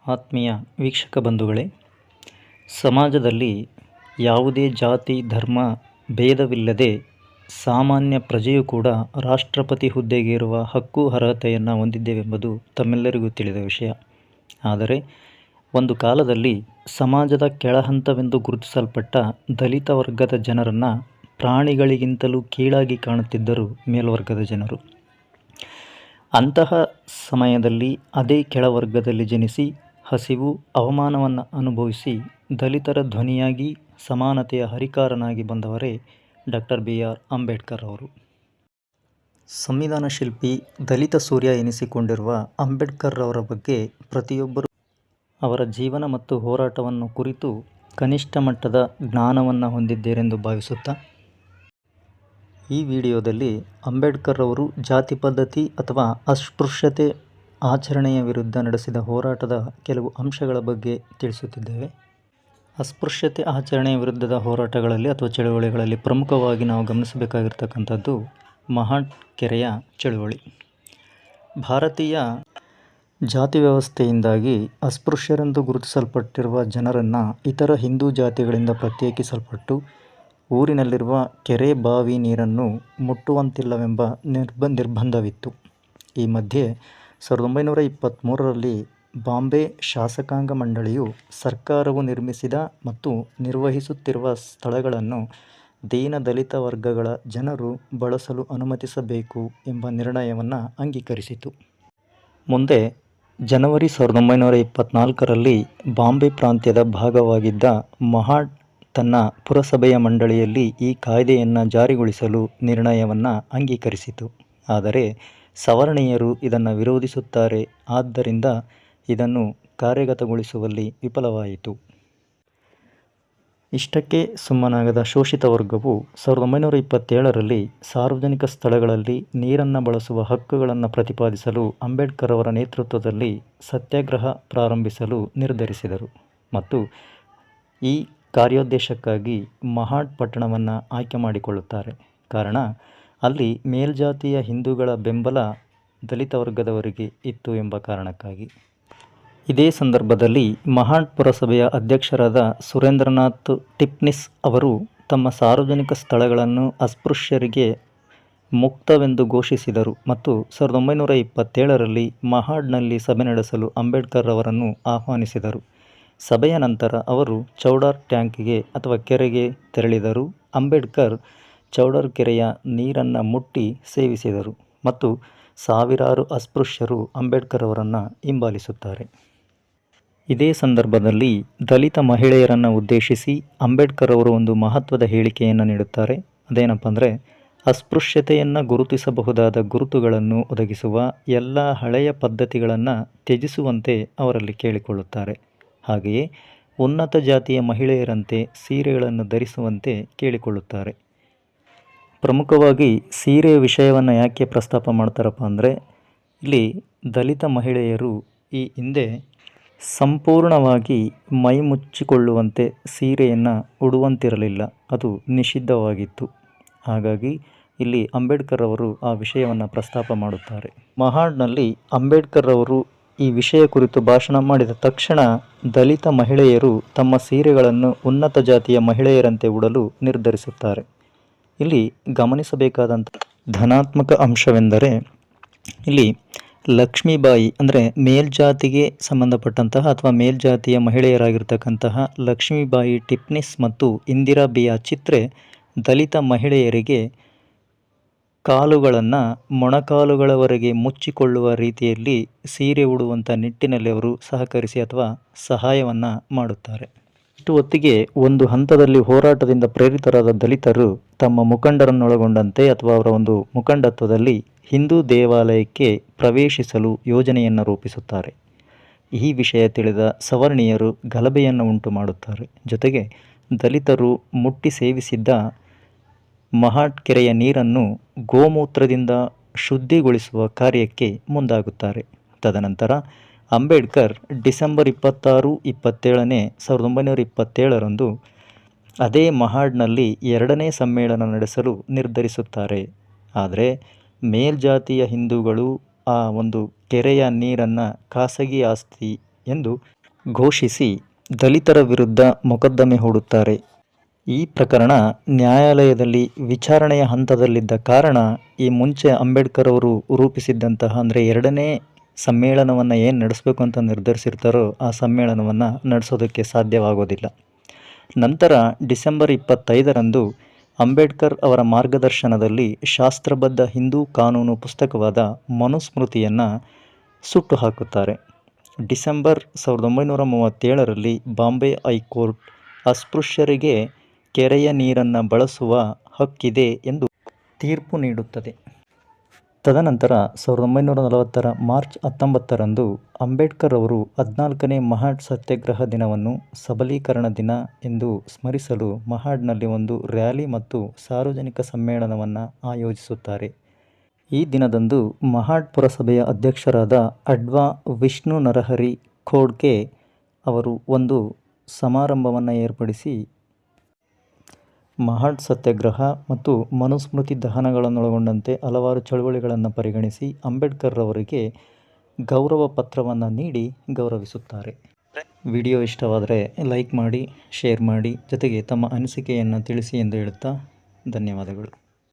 ಆತ್ಮೀಯ ವೀಕ್ಷಕ ಬಂಧುಗಳೇ, ಸಮಾಜದಲ್ಲಿ ಯಾವುದೇ ಜಾತಿ ಧರ್ಮ ಭೇದವಿಲ್ಲದೆ ಸಾಮಾನ್ಯ ಪ್ರಜೆಯೂ ಕೂಡ ರಾಷ್ಟ್ರಪತಿ ಹುದ್ದೆಗೆ ಇರುವ ಹಕ್ಕು ಅರ್ಹತೆಯನ್ನು ಹೊಂದಿದ್ದೇವೆಂಬುದು ತಮ್ಮೆಲ್ಲರಿಗೂ ತಿಳಿದ ವಿಷಯ. ಆದರೆ ಒಂದು ಕಾಲದಲ್ಲಿ ಸಮಾಜದ ಕೆಳಹಂತವೆಂದು ಗುರುತಿಸಲ್ಪಟ್ಟ ದಲಿತ ವರ್ಗದ ಜನರನ್ನು ಪ್ರಾಣಿಗಳಿಗಿಂತಲೂ ಕೀಳಾಗಿ ಕಾಣುತ್ತಿದ್ದರು ಮೇಲ್ವರ್ಗದ ಜನರು. ಅಂತಹ ಸಮಯದಲ್ಲಿ ಅದೇ ಕೆಳವರ್ಗದಲ್ಲಿ ಜನಿಸಿ ಹಸಿವು ಅವಮಾನವನ್ನು ಅನುಭವಿಸಿ ದಲಿತರ ಧ್ವನಿಯಾಗಿ ಸಮಾನತೆಯ ಹರಿಕಾರನಾಗಿ ಬಂದವರೇ ಡಾಕ್ಟರ್ BR ಅಂಬೇಡ್ಕರ್ ಅವರು. ಸಂವಿಧಾನ ಶಿಲ್ಪಿ, ದಲಿತ ಸೂರ್ಯ ಎನಿಸಿಕೊಂಡಿರುವ ಅಂಬೇಡ್ಕರ್ ಅವರ ಬಗ್ಗೆ ಪ್ರತಿಯೊಬ್ಬರೂ ಅವರ ಜೀವನ ಮತ್ತು ಹೋರಾಟವನ್ನು ಕುರಿತು ಕನಿಷ್ಠ ಮಟ್ಟದ ಜ್ಞಾನವನ್ನು ಹೊಂದಿದ್ದೀರೆಂದು ಭಾವಿಸುತ್ತಾ ಈ ವಿಡಿಯೋದಲ್ಲಿ ಅಂಬೇಡ್ಕರ್ ಅವರು ಜಾತಿ ಪದ್ಧತಿ ಅಥವಾ ಅಸ್ಪೃಶ್ಯತೆ ಆಚರಣೆಯ ವಿರುದ್ಧ ನಡೆಸಿದ ಹೋರಾಟದ ಕೆಲವು ಅಂಶಗಳ ಬಗ್ಗೆ ತಿಳಿಸುತ್ತಿದ್ದೇವೆ. ಅಸ್ಪೃಶ್ಯತೆ ಆಚರಣೆಯ ವಿರುದ್ಧದ ಹೋರಾಟಗಳಲ್ಲಿ ಅಥವಾ ಚಳುವಳಿಗಳಲ್ಲಿ ಪ್ರಮುಖವಾಗಿ ನಾವು ಗಮನಿಸಬೇಕಾಗಿರ್ತಕ್ಕಂಥದ್ದು ಮಹಾಡ್ ಕೆರೆಯ ಚಳುವಳಿ. ಭಾರತೀಯ ಜಾತಿ ವ್ಯವಸ್ಥೆಯಿಂದಾಗಿ ಅಸ್ಪೃಶ್ಯರೆಂದು ಗುರುತಿಸಲ್ಪಟ್ಟಿರುವ ಜನರನ್ನು ಇತರ ಹಿಂದೂ ಜಾತಿಗಳಿಂದ ಪ್ರತ್ಯೇಕಿಸಲ್ಪಟ್ಟು ಊರಿನಲ್ಲಿರುವ ಕೆರೆ ಬಾವಿ ನೀರನ್ನು ಮುಟ್ಟುವಂತಿಲ್ಲವೆಂಬ ನಿರ್ಬಂಧವಿತ್ತು. ಈ ಮಧ್ಯೆ 1923ರಲ್ಲಿ ಬಾಂಬೆ ಶಾಸಕಾಂಗ ಮಂಡಳಿಯು ಸರ್ಕಾರವು ನಿರ್ಮಿಸಿದ ಮತ್ತು ನಿರ್ವಹಿಸುತ್ತಿರುವ ಸ್ಥಳಗಳನ್ನು ದೀನ ದಲಿತ ವರ್ಗಗಳ ಜನರು ಬಳಸಲು ಅನುಮತಿಸಬೇಕು ಎಂಬ ನಿರ್ಣಯವನ್ನು ಅಂಗೀಕರಿಸಿತು. ಮುಂದೆ ಜನವರಿ 1924ರಲ್ಲಿ ಬಾಂಬೆ ಪ್ರಾಂತ್ಯದ ಭಾಗವಾಗಿದ್ದ ಮಹಾಡ್ ತನ್ನ ಪುರಸಭೆಯ ಮಂಡಳಿಯಲ್ಲಿ ಈ ಕಾಯ್ದೆಯನ್ನು ಜಾರಿಗೊಳಿಸಲು ನಿರ್ಣಯವನ್ನು ಅಂಗೀಕರಿಸಿತು. ಆದರೆ ಸವರ್ಣೀಯರು ಇದನ್ನು ವಿರೋಧಿಸುತ್ತಾರೆ. ಆದ್ದರಿಂದ ಇದನ್ನು ಕಾರ್ಯಗತಗೊಳಿಸುವಲ್ಲಿ ವಿಫಲವಾಯಿತು. ಇಷ್ಟಕ್ಕೆ ಸುಮ್ಮನಾಗದ ಶೋಷಿತ ವರ್ಗವು 1927ರಲ್ಲಿ ಸಾರ್ವಜನಿಕ ಸ್ಥಳಗಳಲ್ಲಿ ನೀರನ್ನು ಬಳಸುವ ಹಕ್ಕುಗಳನ್ನು ಪ್ರತಿಪಾದಿಸಲು ಅಂಬೇಡ್ಕರ್ ಅವರ ನೇತೃತ್ವದಲ್ಲಿ ಸತ್ಯಾಗ್ರಹ ಪ್ರಾರಂಭಿಸಲು ನಿರ್ಧರಿಸಿದರು ಮತ್ತು ಈ ಕಾರ್ಯೋದ್ದೇಶಕ್ಕಾಗಿ ಮಹಾಡ್ ಪಟ್ಟಣವನ್ನು ಆಯ್ಕೆ ಮಾಡಿಕೊಳ್ಳುತ್ತಾರೆ. ಕಾರಣ, ಅಲ್ಲಿ ಮೇಲ್ಜಾತಿಯ ಹಿಂದೂಗಳ ಬೆಂಬಲ ದಲಿತ ವರ್ಗದವರಿಗೆ ಇತ್ತು ಎಂಬ ಕಾರಣಕ್ಕಾಗಿ. ಇದೇ ಸಂದರ್ಭದಲ್ಲಿ ಮಹಾಡ್ ಪುರಸಭೆಯ ಅಧ್ಯಕ್ಷರಾದ ಸುರೇಂದ್ರನಾಥ್ ಟಿಪ್ನಿಸ್ ಅವರು ತಮ್ಮ ಸಾರ್ವಜನಿಕ ಸ್ಥಳಗಳನ್ನು ಅಸ್ಪೃಶ್ಯರಿಗೆ ಮುಕ್ತವೆಂದು ಘೋಷಿಸಿದರು ಮತ್ತು 1927ರಲ್ಲಿ ಮಹಾಡ್ನಲ್ಲಿ ಸಭೆ ನಡೆಸಲು ಅಂಬೇಡ್ಕರ್ ಅವರನ್ನು ಆಹ್ವಾನಿಸಿದರು. ಸಭೆಯ ನಂತರ ಅವರು ಚೌಡರ್ ಟ್ಯಾಂಕ್ಗೆ ಅಥವಾ ಕೆರೆಗೆ ತೆರಳಿದರು. ಅಂಬೇಡ್ಕರ್ ಚೌಡರ್ ಕೆರೆಯ ನೀರನ್ನು ಮುಟ್ಟಿ ಸೇವಿಸಿದರು ಮತ್ತು ಸಾವಿರಾರು ಅಸ್ಪೃಶ್ಯರು ಅಂಬೇಡ್ಕರ್ ಅವರನ್ನು ಹಿಂಬಾಲಿಸುತ್ತಾರೆ. ಇದೇ ಸಂದರ್ಭದಲ್ಲಿ ದಲಿತ ಮಹಿಳೆಯರನ್ನು ಉದ್ದೇಶಿಸಿ ಅಂಬೇಡ್ಕರ್ ಅವರು ಒಂದು ಮಹತ್ವದ ಹೇಳಿಕೆಯನ್ನು ನೀಡುತ್ತಾರೆ. ಅದೇನಪ್ಪ ಅಂದರೆ, ಅಸ್ಪೃಶ್ಯತೆಯನ್ನು ಗುರುತಿಸಬಹುದಾದ ಗುರುತುಗಳನ್ನು ಒದಗಿಸುವ ಎಲ್ಲ ಹಳೆಯ ಪದ್ಧತಿಗಳನ್ನು ತ್ಯಜಿಸುವಂತೆ ಅವರಲ್ಲಿ ಕೇಳಿಕೊಳ್ಳುತ್ತಾರೆ. ಹಾಗೆಯೇ ಉನ್ನತ ಜಾತಿಯ ಮಹಿಳೆಯರಂತೆ ಸೀರೆಗಳನ್ನು ಧರಿಸುವಂತೆ ಕೇಳಿಕೊಳ್ಳುತ್ತಾರೆ. ಪ್ರಮುಖವಾಗಿ ಸೀರೆಯ ವಿಷಯವನ್ನು ಯಾಕೆ ಪ್ರಸ್ತಾಪ ಮಾಡ್ತಾರಪ್ಪ ಅಂದರೆ, ಇಲ್ಲಿ ದಲಿತ ಮಹಿಳೆಯರು ಈ ಹಿಂದೆ ಸಂಪೂರ್ಣವಾಗಿ ಮೈ ಮುಚ್ಚಿಕೊಳ್ಳುವಂತೆ ಸೀರೆಯನ್ನು ಉಡುವಂತಿರಲಿಲ್ಲ, ಅದು ನಿಷಿದ್ಧವಾಗಿತ್ತು. ಹಾಗಾಗಿ ಇಲ್ಲಿ ಅಂಬೇಡ್ಕರ್ ಅವರು ಆ ವಿಷಯವನ್ನು ಪ್ರಸ್ತಾಪ ಮಾಡುತ್ತಾರೆ. ಮಹಾಡ್ನಲ್ಲಿ ಅಂಬೇಡ್ಕರ್ ಅವರು ಈ ವಿಷಯ ಕುರಿತು ಭಾಷಣ ಮಾಡಿದ ತಕ್ಷಣ ದಲಿತ ಮಹಿಳೆಯರು ತಮ್ಮ ಸೀರೆಗಳನ್ನು ಉನ್ನತ ಜಾತಿಯ ಮಹಿಳೆಯರಂತೆ ಉಡಲು ನಿರ್ಧರಿಸುತ್ತಾರೆ. ಇಲ್ಲಿ ಗಮನಿಸಬೇಕಾದಂಥ ಧನಾತ್ಮಕ ಅಂಶವೆಂದರೆ, ಇಲ್ಲಿ ಲಕ್ಷ್ಮೀಬಾಯಿ ಅಂದರೆ ಮೇಲ್ಜಾತಿಗೆ ಸಂಬಂಧಪಟ್ಟಂತಹ ಅಥವಾ ಮೇಲ್ಜಾತಿಯ ಮಹಿಳೆಯರಾಗಿರ್ತಕ್ಕಂತಹ ಲಕ್ಷ್ಮೀಬಾಯಿ ಟಿಪ್ನಿಸ್ ಮತ್ತು ಇಂದಿರಾ ಬಿಯ ಚಿತ್ರೆ ದಲಿತ ಮಹಿಳೆಯರಿಗೆ ಕಾಲುಗಳನ್ನು ಮೊಣಕಾಲುಗಳವರೆಗೆ ಮುಚ್ಚಿಕೊಳ್ಳುವ ರೀತಿಯಲ್ಲಿ ಸೀರೆ ಉಡುವಂಥ ನಿಟ್ಟಿನಲ್ಲಿ ಅವರು ಸಹಕರಿಸಿ ಅಥವಾ ಸಹಾಯವನ್ನು ಮಾಡುತ್ತಾರೆ. ಇಷ್ಟು ಹೊತ್ತಿಗೆ ಒಂದು ಹಂತದಲ್ಲಿ ಹೋರಾಟದಿಂದ ಪ್ರೇರಿತರಾದ ದಲಿತರು ತಮ್ಮ ಮುಖಂಡರನ್ನೊಳಗೊಂಡಂತೆ ಅಥವಾ ಅವರ ಒಂದು ಮುಖಂಡತ್ವದಲ್ಲಿ ಹಿಂದೂ ದೇವಾಲಯಕ್ಕೆ ಪ್ರವೇಶಿಸಲು ಯೋಜನೆಯನ್ನು ರೂಪಿಸುತ್ತಾರೆ. ಈ ವಿಷಯ ತಿಳಿದ ಸವರ್ಣೀಯರು ಗಲಭೆಯನ್ನು ಉಂಟು ಮಾಡುತ್ತಾರೆ. ಜೊತೆಗೆ ದಲಿತರು ಮುಟ್ಟಿ ಸೇವಿಸಿದ್ದ ಮಹಾಡ್ ಕೆರೆಯ ನೀರನ್ನು ಗೋಮೂತ್ರದಿಂದ ಶುದ್ಧಿಗೊಳಿಸುವ ಕಾರ್ಯಕ್ಕೆ ಮುಂದಾಗುತ್ತಾರೆ. ತದನಂತರ ಅಂಬೇಡ್ಕರ್ ಡಿಸೆಂಬರ್ 26-27 1927ರಂದು ಅದೇ ಮಹಾಡ್ನಲ್ಲಿ 2ನೇ ಸಮ್ಮೇಳನ ನಡೆಸಲು ನಿರ್ಧರಿಸುತ್ತಾರೆ. ಆದರೆ ಮೇಲ್ಜಾತಿಯ ಹಿಂದೂಗಳು ಆ ಒಂದು ಕೆರೆಯ ನೀರನ್ನು ಖಾಸಗಿ ಆಸ್ತಿ ಎಂದು ಘೋಷಿಸಿ ದಲಿತರ ವಿರುದ್ಧ ಮೊಕದ್ದಮೆ ಹೂಡುತ್ತಾರೆ. ಈ ಪ್ರಕರಣ ನ್ಯಾಯಾಲಯದಲ್ಲಿ ವಿಚಾರಣೆಯ ಹಂತದಲ್ಲಿದ್ದ ಕಾರಣ ಈ ಮುಂಚೆ ಅಂಬೇಡ್ಕರ್ ಅವರು ರೂಪಿಸಿದ್ದಂತಹ ಅಂದರೆ 2ನೇ ಸಮ್ಮೇಳನವನ್ನು ಏನು ನಡೆಸಬೇಕು ಅಂತ ನಿರ್ಧರಿಸಿರ್ತಾರೋ ಆ ಸಮ್ಮೇಳನವನ್ನು ನಡೆಸೋದಕ್ಕೆ ಸಾಧ್ಯವಾಗೋದಿಲ್ಲ. ನಂತರ ಡಿಸೆಂಬರ್ 25ರಂದು ಅಂಬೇಡ್ಕರ್ ಅವರ ಮಾರ್ಗದರ್ಶನದಲ್ಲಿ ಶಾಸ್ತ್ರಬದ್ಧ ಹಿಂದೂ ಕಾನೂನು ಪುಸ್ತಕವಾದ ಮನುಸ್ಮೃತಿಯನ್ನು ಸುಟ್ಟು ಹಾಕುತ್ತಾರೆ. ಡಿಸೆಂಬರ್ 1937ರಲ್ಲಿ ಬಾಂಬೆ ಹೈಕೋರ್ಟ್ ಅಸ್ಪೃಶ್ಯರಿಗೆ ಕೆರೆಯ ನೀರನ್ನು ಬಳಸುವ ಹಕ್ಕಿದೆ ಎಂದು ತೀರ್ಪು ನೀಡುತ್ತದೆ. ತದನಂತರ 1940ರ ಮಾರ್ಚ್ 19ರಂದು ಅಂಬೇಡ್ಕರ್ ಅವರು 14ನೇ ಮಹಾಡ್ ಸತ್ಯಾಗ್ರಹ ದಿನವನ್ನು ಸಬಲೀಕರಣ ದಿನ ಎಂದು ಸ್ಮರಿಸಲು ಮಹಾಡ್ನಲ್ಲಿ ಒಂದು ರ್ಯಾಲಿ ಮತ್ತು ಸಾರ್ವಜನಿಕ ಸಮ್ಮೇಳನವನ್ನು ಆಯೋಜಿಸುತ್ತಾರೆ. ಈ ದಿನದಂದು ಮಹಾಡ್ ಪುರಸಭೆಯ ಅಧ್ಯಕ್ಷರಾದ ಅಡ್ವಾ ವಿಷ್ಣು ನರಹರಿ ಖೋಡ್ಕೆ ಅವರು ಒಂದು ಸಮಾರಂಭವನ್ನು ಏರ್ಪಡಿಸಿ ಮಹಾಡ್ ಸತ್ಯಾಗ್ರಹ ಮತ್ತು ಮನುಸ್ಮೃತಿ ದಹನಗಳನ್ನೊಳಗೊಂಡಂತೆ ಹಲವಾರು ಚಳುವಳಿಗಳನ್ನು ಪರಿಗಣಿಸಿ ಅಂಬೇಡ್ಕರ್ ಅವರಿಗೆ ಗೌರವ ಪತ್ರವನ್ನು ನೀಡಿ ಗೌರವಿಸುತ್ತಾರೆ. ವಿಡಿಯೋ ಇಷ್ಟವಾದರೆ ಲೈಕ್ ಮಾಡಿ, ಶೇರ್ ಮಾಡಿ, ಜೊತೆಗೆ ತಮ್ಮ ಅನಿಸಿಕೆಯನ್ನು ತಿಳಿಸಿ ಎಂದು ಹೇಳುತ್ತಾ ಧನ್ಯವಾದಗಳು.